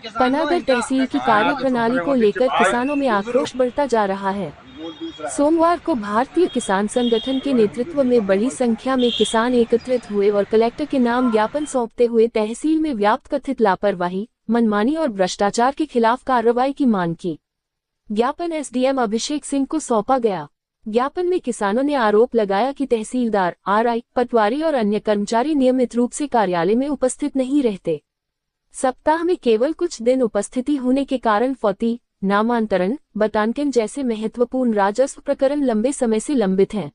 पनागर तहसील की कार्यप्रणाली को लेकर किसानों में आक्रोश बढ़ता जा रहा है। सोमवार को भारतीय किसान संगठन के नेतृत्व में बड़ी संख्या में किसान एकत्रित हुए और कलेक्टर के नाम ज्ञापन सौंपते हुए तहसील में व्याप्त कथित लापरवाही, मनमानी और भ्रष्टाचार के खिलाफ कार्रवाई की मांग की। ज्ञापन एसडीएम अभिषेक सिंह को सौंपा गया। ज्ञापन में किसानों ने आरोप लगाया कि तहसीलदार, आरआई, पटवारी और अन्य कर्मचारी नियमित रूप से कार्यालय में उपस्थित नहीं रहते। सप्ताह में केवल कुछ दिन उपस्थिति होने के कारण फौती, नामांतरण, बटांकन जैसे महत्वपूर्ण राजस्व प्रकरण लंबे समय से लंबित हैं।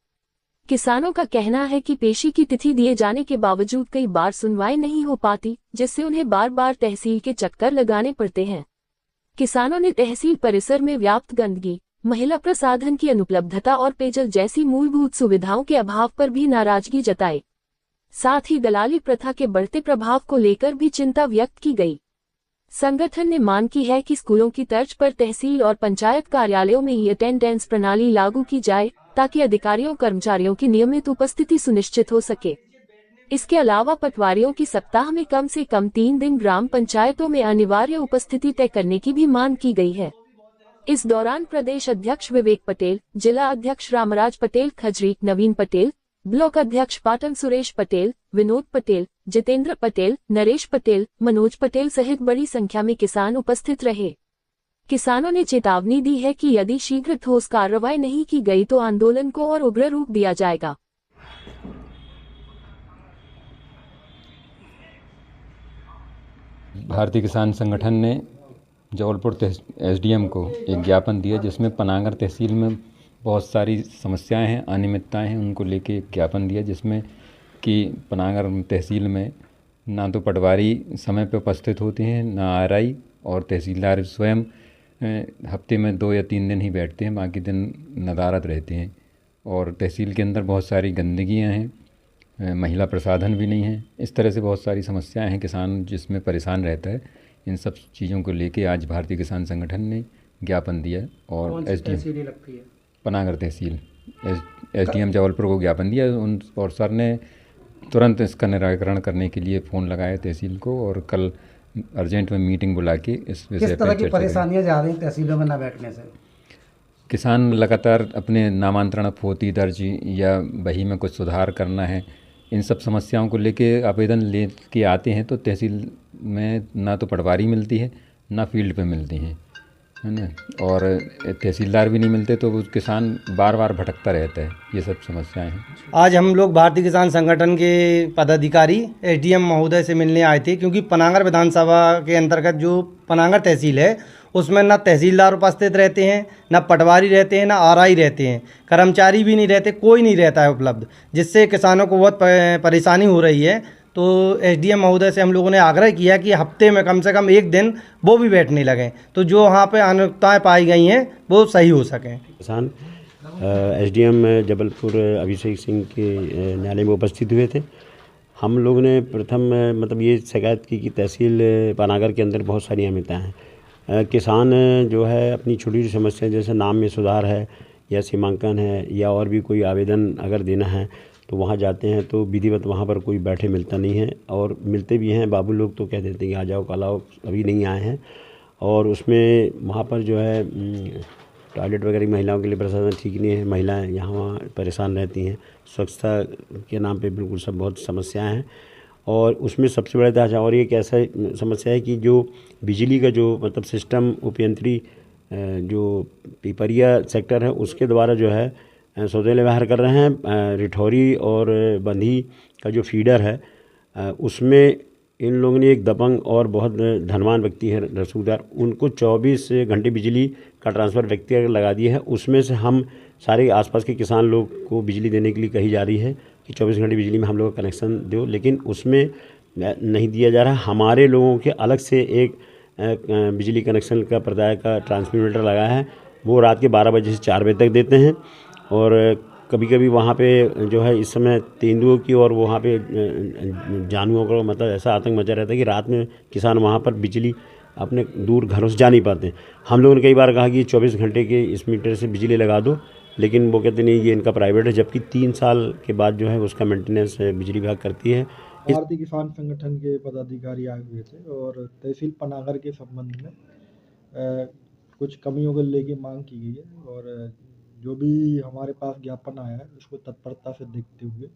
किसानों का कहना है कि पेशी की तिथि दिए जाने के बावजूद कई बार सुनवाई नहीं हो पाती, जिससे उन्हें बार बार तहसील के चक्कर लगाने पड़ते हैं। किसानों ने तहसील परिसर में व्याप्त गंदगी, महिला प्रसाधन की अनुपलब्धता और पेयजल जैसी मूलभूत सुविधाओं के अभाव पर भी नाराजगी जताई। साथ ही दलाली प्रथा के बढ़ते प्रभाव को लेकर भी चिंता व्यक्त की गई। संगठन ने मांग की है कि स्कूलों की तर्ज पर तहसील और पंचायत कार्यालयों में ई अटेंडेंस प्रणाली लागू की जाए, ताकि अधिकारियों कर्मचारियों की नियमित उपस्थिति सुनिश्चित हो सके। इसके अलावा पटवारियों की सप्ताह में कम से कम 3 दिन ग्राम पंचायतों में अनिवार्य उपस्थिति तय करने की भी मांग की गई है। इस दौरान प्रदेश अध्यक्ष विवेक पटेल, जिला अध्यक्ष रामराज पटेल खजरी, नवीन पटेल, ब्लॉक अध्यक्ष पाटन सुरेश पटेल, विनोद पटेल, जितेंद्र पटेल, नरेश पटेल, मनोज पटेल सहित बड़ी संख्या में किसान उपस्थित रहे। किसानों ने चेतावनी दी है कि यदि शीघ्र ठोस कार्रवाई नहीं की गई तो आंदोलन को और उग्र रूप दिया जाएगा। भारतीय किसान संगठन ने जबलपुर एसडीएम को एक ज्ञापन दिया, जिसमें पनागर तहसील में बहुत सारी समस्याएं हैं, अनियमितताएं हैं, उनको लेके एक ज्ञापन दिया, जिसमें कि पनागर तहसील में ना तो पटवारी समय पर उपस्थित होते हैं, ना आरआई, और तहसीलदार स्वयं हफ्ते में 2 या 3 दिन ही बैठते हैं, बाकी दिन नदारत रहते हैं। और तहसील के अंदर बहुत सारी गंदगियाँ हैं, महिला प्रसाधन भी नहीं है। इस तरह से बहुत सारी समस्याएं हैं, किसान जिसमें परेशान रहता है। इन सब चीज़ों को लेके आज भारतीय किसान संगठन ने ज्ञापन दिया और एसडीएम पनागर तहसील एसडीएम जबलपुर को ज्ञापन दिया और सर ने तुरंत इसका निराकरण करने के लिए फ़ोन लगाया तहसील को, और कल अर्जेंट में मीटिंग बुला के इस विषय पर किस तरह की परेशानियां जा रही हैं तहसीलों में न बैठने से? किसान लगातार अपने नामांतरण, फोती दर्ज या बही में कुछ सुधार करना है, इन सब समस्याओं को लेके आवेदन ले के आते हैं, तो तहसील में ना तो पटवारी मिलती है, ना फील्ड पे मिलती हैं, है ना, और तहसीलदार भी नहीं मिलते, तो वो किसान बार बार भटकता रहता है। ये सब समस्याएं हैं। आज हम लोग भारतीय किसान संगठन के पदाधिकारी एसडीएम महोदय से मिलने आए थे, क्योंकि पनागर विधानसभा के अंतर्गत जो पनागर तहसील है उसमें ना तहसीलदार उपस्थित रहते हैं, ना पटवारी रहते हैं, ना आरआई रहते हैं, कर्मचारी भी नहीं रहते, कोई नहीं रहता है उपलब्ध, जिससे किसानों को बहुत परेशानी हो रही है। तो एसडीएम महोदय से हम लोगों ने आग्रह किया कि हफ्ते में कम से कम 1 दिन वो भी बैठने लगें, तो जो वहाँ पे अनियमितताएं पाई गई हैं वो सही हो सकें। किसान एसडीएम जबलपुर अभिषेक सिंह के न्यायालय में उपस्थित हुए थे। हम लोग ने प्रथम मतलब ये शिकायत की कि तहसील पनागर के अंदर बहुत सारी अनियमितताएं हैं। किसान जो है अपनी छोटी छोटी समस्या, जैसे नाम में सुधार है या सीमांकन है या और भी कोई आवेदन अगर देना है, तो वहाँ जाते हैं तो विधिवत वहाँ पर कोई बैठे मिलता नहीं है, और मिलते भी हैं बाबू लोग तो कह देते हैं कि आ जाओ, कल आओ, अभी नहीं आए हैं। और उसमें वहाँ पर जो है टॉयलेट वगैरह महिलाओं के लिए प्रशासन ठीक नहीं है, महिलाएं यहाँ वहाँ परेशान रहती हैं, स्वच्छता के नाम पे बिल्कुल सब बहुत समस्याएं हैं। और उसमें सबसे बड़ा ढांचा और एक ऐसा समस्या है कि जो बिजली का जो मतलब सिस्टम उपयंत्री जो पिपरिया सेक्टर है उसके द्वारा जो है सौदेले व्यवहार कर रहे हैं। रिठौरी और बंधी का जो फीडर है उसमें इन लोगों ने एक दबंग और बहुत धनवान व्यक्ति है रसूखदार, उनको 24 घंटे बिजली का ट्रांसफ़र व्यक्ति अगर लगा दिया है, उसमें से हम सारे आसपास के किसान लोग को बिजली देने के लिए कही जा रही है कि 24 घंटे बिजली में हम लोग का कनेक्शन दो, लेकिन उसमें नहीं दिया जा रहा। हमारे लोगों के अलग से एक बिजली कनेक्शन का प्रदाय का ट्रांसमीटर लगा है, वो रात के 12 बजे से 4 बजे तक देते हैं। और कभी कभी वहाँ पे जो है इस समय तेंदुओं की और वहाँ पे जानवरों का मतलब ऐसा आतंक मचा रहता है कि रात में किसान वहाँ पर बिजली अपने दूर घरों से जा नहीं पाते। हम लोगों ने कई बार कहा कि 24 घंटे के इस मीटर से बिजली लगा दो, लेकिन वो कहते नहीं, ये इनका प्राइवेट है, जबकि 3 साल के बाद जो है उसका मेंटेनेंस बिजली विभाग करती है। भारतीय किसान संगठन के पदाधिकारी आए हुए थे और तहसील पनागर के संबंध में कुछ कमियों को लेके मांग की गई है और जो भी हमारे पास ज्ञापन आया है उसको तत्परता से देखते हुए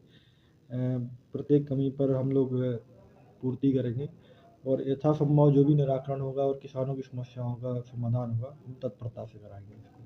प्रत्येक कमी पर हम लोग पूर्ति करेंगे और यथासंभव जो भी निराकरण होगा और किसानों की समस्याओं का समाधान होगा हम तत्परता से कराएंगे।